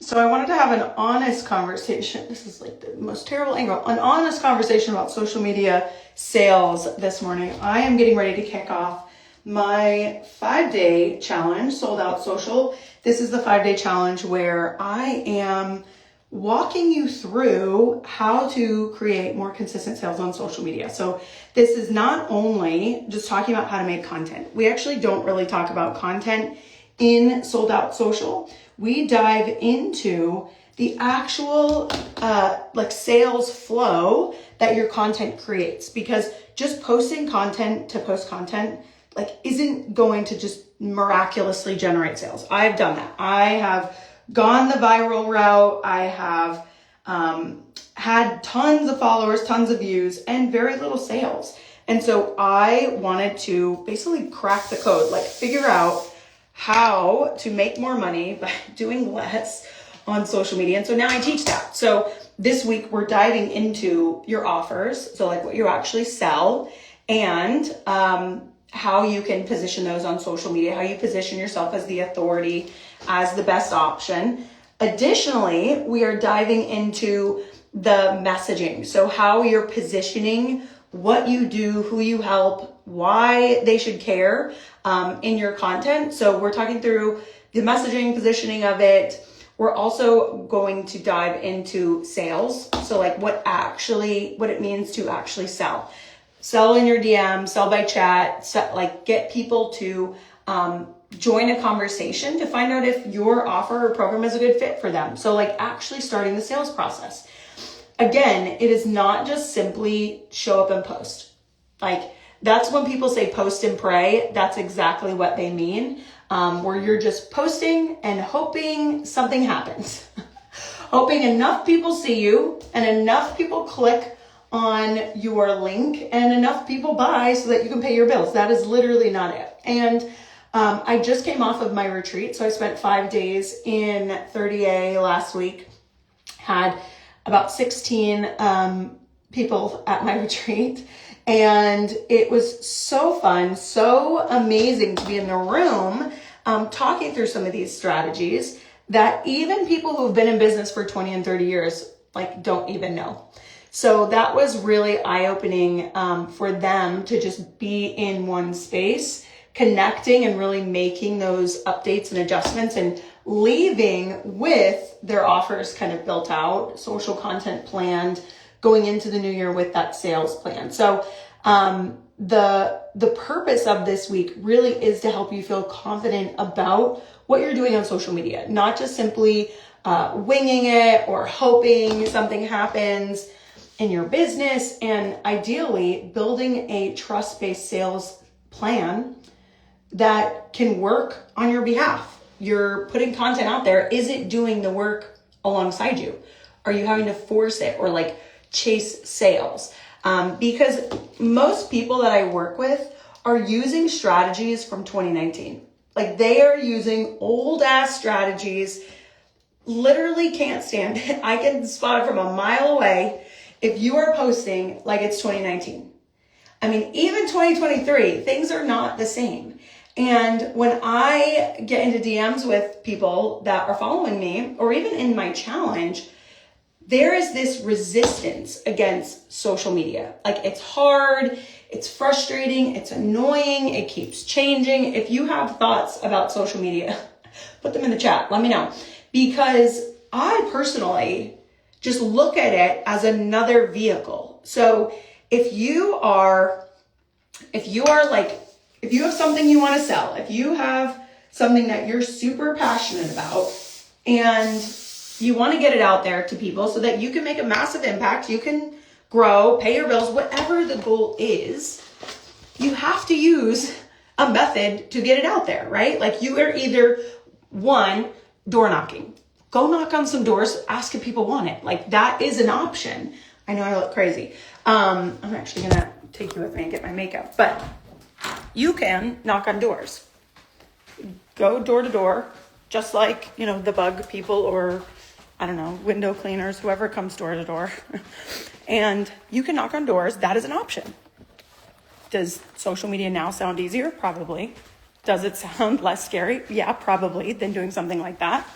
So I wanted to have an honest conversation. This is like the most terrible angle. An honest conversation about social media sales this morning. I am getting ready to kick off my 5-day challenge, Sold Out Social. This is the 5-day challenge where I am walking you through how to create more consistent sales on social media. So this is not only just talking about how to make content. We actually don't really talk about content in Sold Out Social. We dive into the actual sales flow that your content creates, because just posting content to post content isn't going to just miraculously generate sales. I've done that. I have gone the viral route. I have had tons of followers, tons of views, and very little sales. And so I wanted to basically crack the code, figure out how to make more money by doing less on social media. And so now I teach that. So this week we're diving into your offers. So what you actually sell and how you can position those on social media, how you position yourself as the authority, as the best option. Additionally, we are diving into the messaging. So how you're positioning what you do, who you help, why they should care in your content. So we're talking through the messaging, positioning of it. We're also going to dive into sales. So what it means to actually sell. Sell in your DM, sell by chat, get people to join a conversation to find out if your offer or program is a good fit for them. So actually starting the sales process. Again, it is not just simply show up and post. That's when people say post and pray. That's exactly what they mean. Where you're just posting and hoping something happens. Hoping enough people see you and enough people click on your link and enough people buy so that you can pay your bills. That is literally not it. And I just came off of my retreat. So I spent 5 days in 30A last week. Had about 16 people at my retreat. And it was so fun, so amazing to be in the room talking through some of these strategies that even people who've been in business for 20 and 30 years don't even know. So that was really eye-opening for them to just be in one space, connecting and really making those updates and adjustments and leaving with their offers kind of built out, social content planned, going into the new year with that sales plan. So the purpose of this week really is to help you feel confident about what you're doing on social media, not just simply winging it or hoping something happens in your business, and ideally building a trust-based sales plan that can work on your behalf. You're putting content out there. Is it doing the work alongside you? Are you having to force it or chase sales? Because most people that I work with are using strategies from 2019. They are using old ass strategies, literally can't stand it. I can spot it from a mile away if you are posting like it's 2019. I mean, even 2023, things are not the same. And when I get into DMs with people that are following me, or even in my challenge, there is this resistance against social media. It's hard, it's frustrating, it's annoying, it keeps changing. If you have thoughts about social media, put them in the chat, let me know. Because I personally just look at it as another vehicle. So if you have something you want to sell, if you have something that you're super passionate about and you want to get it out there to people so that you can make a massive impact, you can grow, pay your bills, whatever the goal is, you have to use a method to get it out there, right? You are either one, door knocking. Go knock on some doors, ask if people want it. That is an option. I know I look crazy. I'm actually going to take you with me and get my makeup, but you can knock on doors. Go door to door, just like, the bug people or, window cleaners, whoever comes door to door. And you can knock on doors. That is an option. Does social media now sound easier? Probably. Does it sound less scary? Yeah, probably, than doing something like that.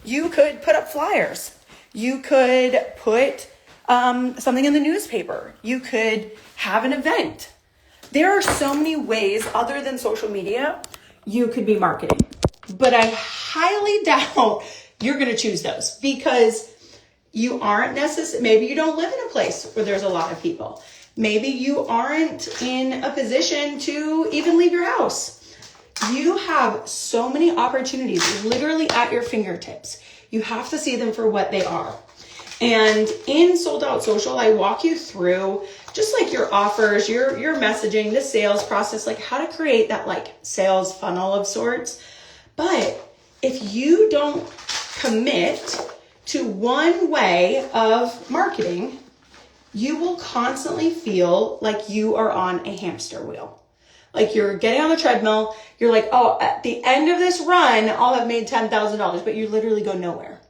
You could put up flyers. You could put something in the newspaper. You could have an event. There are so many ways other than social media you could be marketing. But I highly doubt you're going to choose those because you aren't necessarily, maybe you don't live in a place where there's a lot of people. Maybe you aren't in a position to even leave your house. You have so many opportunities literally at your fingertips. You have to see them for what they are. And in Sold Out Social, I walk you through just like your offers, your messaging, the sales process, like how to create that like sales funnel of sorts. But if you don't commit to one way of marketing, you will constantly feel like you are on a hamster wheel. Like you're getting on the treadmill. You're like, oh, at the end of this run, I'll have made $10,000, but you literally go nowhere.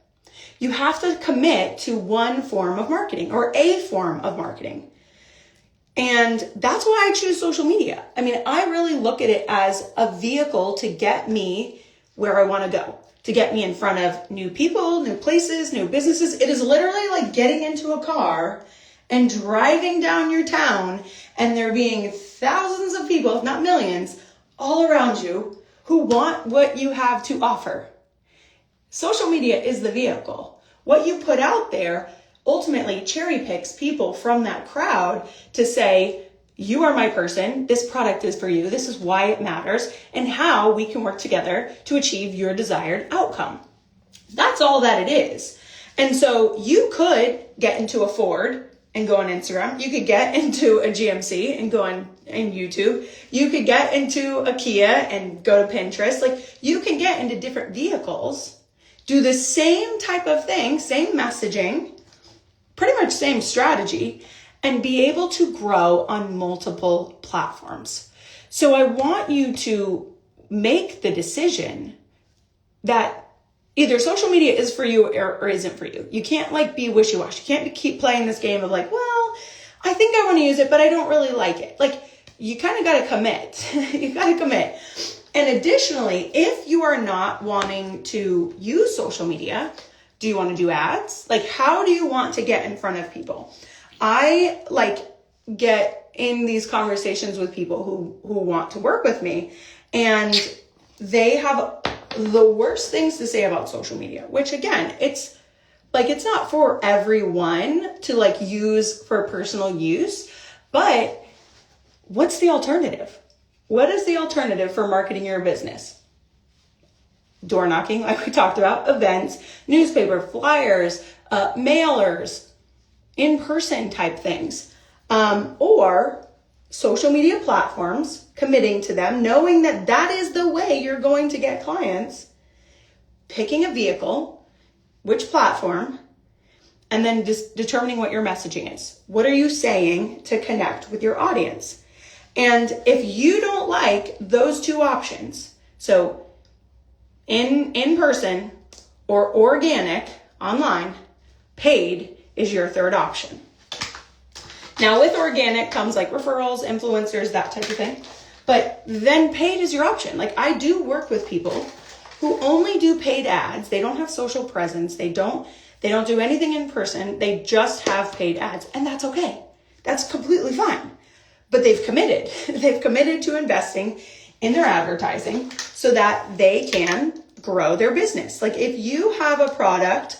You have to commit to one form of marketing or a form of marketing. And that's why I choose social media. I mean, I really look at it as a vehicle to get me where I want to go, to get me in front of new people, new places, new businesses. It is literally like getting into a car and driving down your town and there being thousands of people, if not millions, all around you who want what you have to offer. Social media is the vehicle. What you put out there ultimately cherry picks people from that crowd to say, you are my person, this product is for you, this is why it matters, and how we can work together to achieve your desired outcome. That's all that it is. And so you could get into a Ford and go on Instagram. You could get into a GMC and go on YouTube. You could get into a Kia and go to Pinterest. Like you can get into different vehicles, do the same type of thing, same messaging, pretty much same strategy, and be able to grow on multiple platforms. So I want you to make the decision that either social media is for you or isn't for you. You can't like be wishy-washy. You can't keep playing this game of like, well, I think I want to use it, but I don't really like it. Like you kind of got to commit. You got to commit. And additionally, if you are not wanting to use social media, do you want to do ads? Like how do you want to get in front of people? I like get in these conversations with people who want to work with me and they have the worst things to say about social media, which again, it's not for everyone to like use for personal use, but what's the alternative? What is the alternative for marketing your business? Door knocking, like we talked about, events, newspaper, flyers, mailers, in-person type things, or social media platforms, committing to them, knowing that that is the way you're going to get clients, picking a vehicle, which platform, and then just determining what your messaging is. What are you saying to connect with your audience? And if you don't like those two options, so in person or organic online, paid is your third option. Now with organic comes like referrals, influencers, that type of thing. But then paid is your option. Like I do work with people who only do paid ads. They don't have social presence. They don't do anything in person. They just have paid ads. And that's okay. That's completely fine. But they've committed. They've committed to investing in their advertising so that they can grow their business. Like if you have a product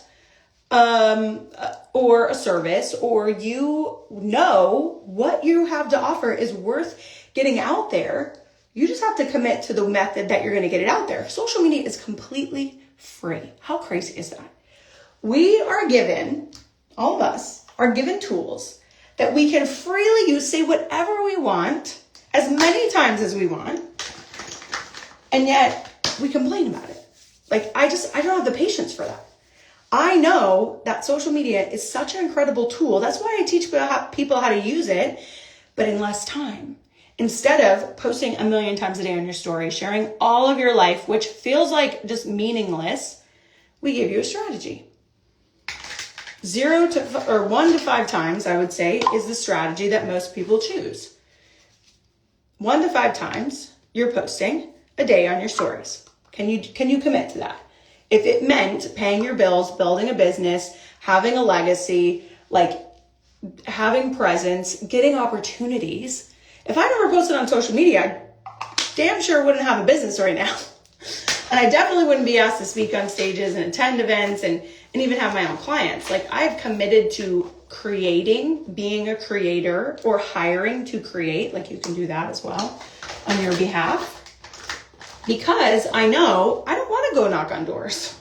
or a service, or you know what you have to offer is worth getting out there, you just have to commit to the method that you're going to get it out there. Social media is completely free. How crazy is that? We are given, all of us are given tools that we can freely use, say whatever we want, as many times as we want, and yet we complain about it. Like I don't have the patience for that. I know that social media is such an incredible tool. That's why I teach people how to use it, but in less time. Instead of posting 1 million times a day on your story, sharing all of your life, which feels like just meaningless, we give you a strategy. 1 to 5 times, I would say, is the strategy that most people choose. 1 to 5 times you're posting a day on your stories. Can you commit to that? If it meant paying your bills, building a business, having a legacy, like having presence, getting opportunities. If I never posted on social media, I damn sure wouldn't have a business right now. And I definitely wouldn't be asked to speak on stages and attend events and even have my own clients. Like, I've committed to creating, being a creator, or hiring to create. Like, you can do that as well on your behalf. Because I know I don't want to go knock on doors.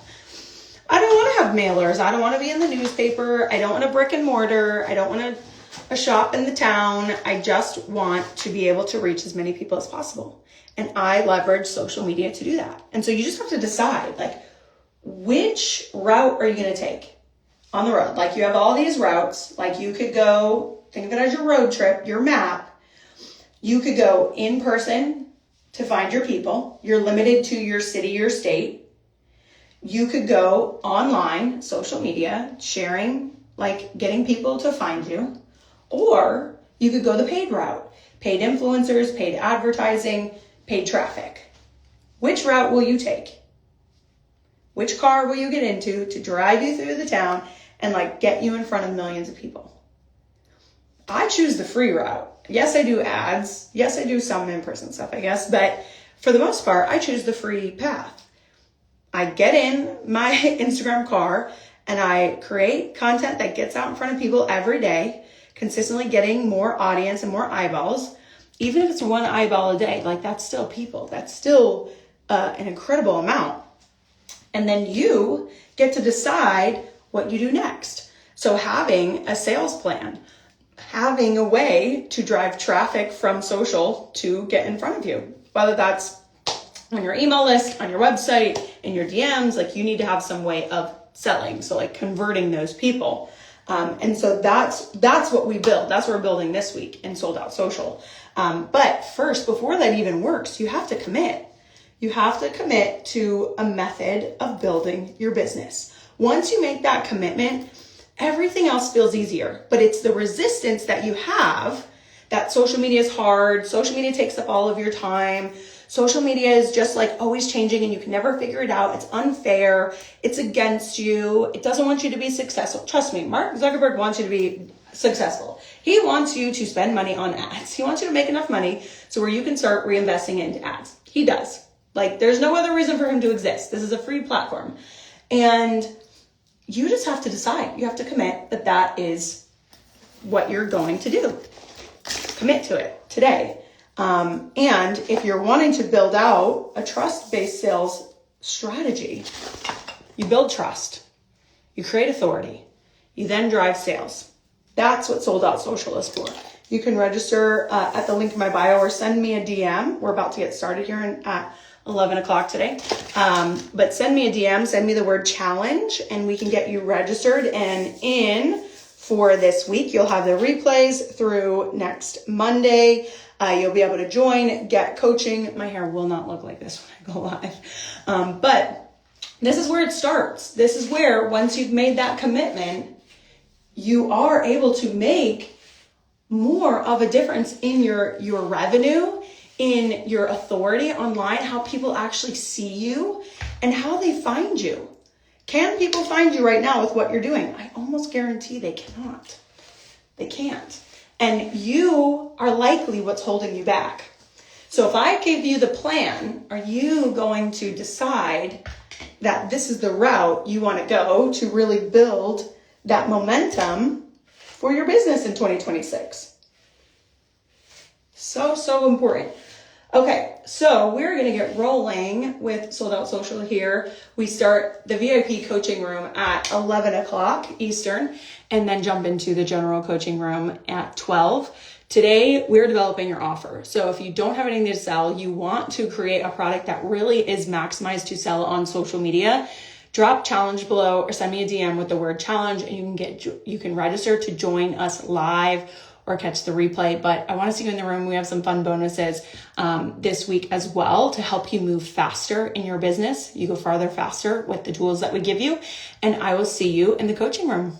I don't want to have mailers. I don't want to be in the newspaper. I don't want a brick and mortar. I don't want a shop in the town. I just want to be able to reach as many people as possible. And I leverage social media to do that. And so you just have to decide, like, which route are you going to take on the road? Like, you have all these routes. Like, you could go, think of it as your road trip, your map. You could go in person to find your people. You're limited to your city, your state. You could go online, social media, sharing, like getting people to find you. Or you could go the paid route, paid influencers, paid advertising, paid traffic. Which route will you take? Which car will you get into to drive you through the town and like get you in front of millions of people? I choose the free route. Yes, I do ads. Yes, I do some in-person stuff, I guess. But for the most part, I choose the free path. I get in my Instagram car and I create content that gets out in front of people every day, consistently getting more audience and more eyeballs. Even if it's one eyeball a day, like, that's still people. That's still an incredible amount. And then you get to decide what you do next. So having a sales plan, having a way to drive traffic from social to get in front of you, whether that's on your email list, on your website, in your DMs, like, you need to have some way of selling. So like converting those people. And so that's what we build. That's what we're building this week in Sold Out Social. But first, before that even works, you have to commit. You have to commit to a method of building your business. Once you make that commitment, everything else feels easier. But it's the resistance that you have that social media is hard. Social media takes up all of your time. Social media is just like always changing and you can never figure it out. It's unfair. It's against you. It doesn't want you to be successful. Trust me, Mark Zuckerberg wants you to be successful. He wants you to spend money on ads. He wants you to make enough money so where you can start reinvesting it into ads. He does. Like, there's no other reason for him to exist. This is a free platform. And you just have to decide. You have to commit that that is what you're going to do. Commit to it today. And if you're wanting to build out a trust-based sales strategy, you build trust, you create authority, you then drive sales. That's what Sold Out Social is for. You can register at the link in my bio or send me a DM. We're about to get started here at 11 o'clock today. But send me a DM, send me the word challenge, and we can get you registered and in for this week. You'll have the replays through next Monday. You'll be able to join, get coaching. My hair will not look like this when I go live. But this is where it starts. This is where, once you've made that commitment, you are able to make more of a difference in your revenue, in your authority online, how people actually see you and how they find you. Can people find you right now with what you're doing? I almost guarantee they cannot. They can't. And you are likely what's holding you back. So if I give you the plan, are you going to decide that this is the route you want to go to really build that momentum for your business in 2026? So important. Okay, so we're going to get rolling with Sold Out Social here. We start the VIP coaching room at 11 o'clock Eastern and then jump into the general coaching room at 12. Today, we're developing your offer. So if you don't have anything to sell, you want to create a product that really is maximized to sell on social media, drop challenge below or send me a DM with the word challenge and you can register to join us live or catch the replay. But I want to see you in the room. We have some fun bonuses this week as well to help you move faster in your business. You go farther faster with the tools that we give you. And I will see you in the coaching room.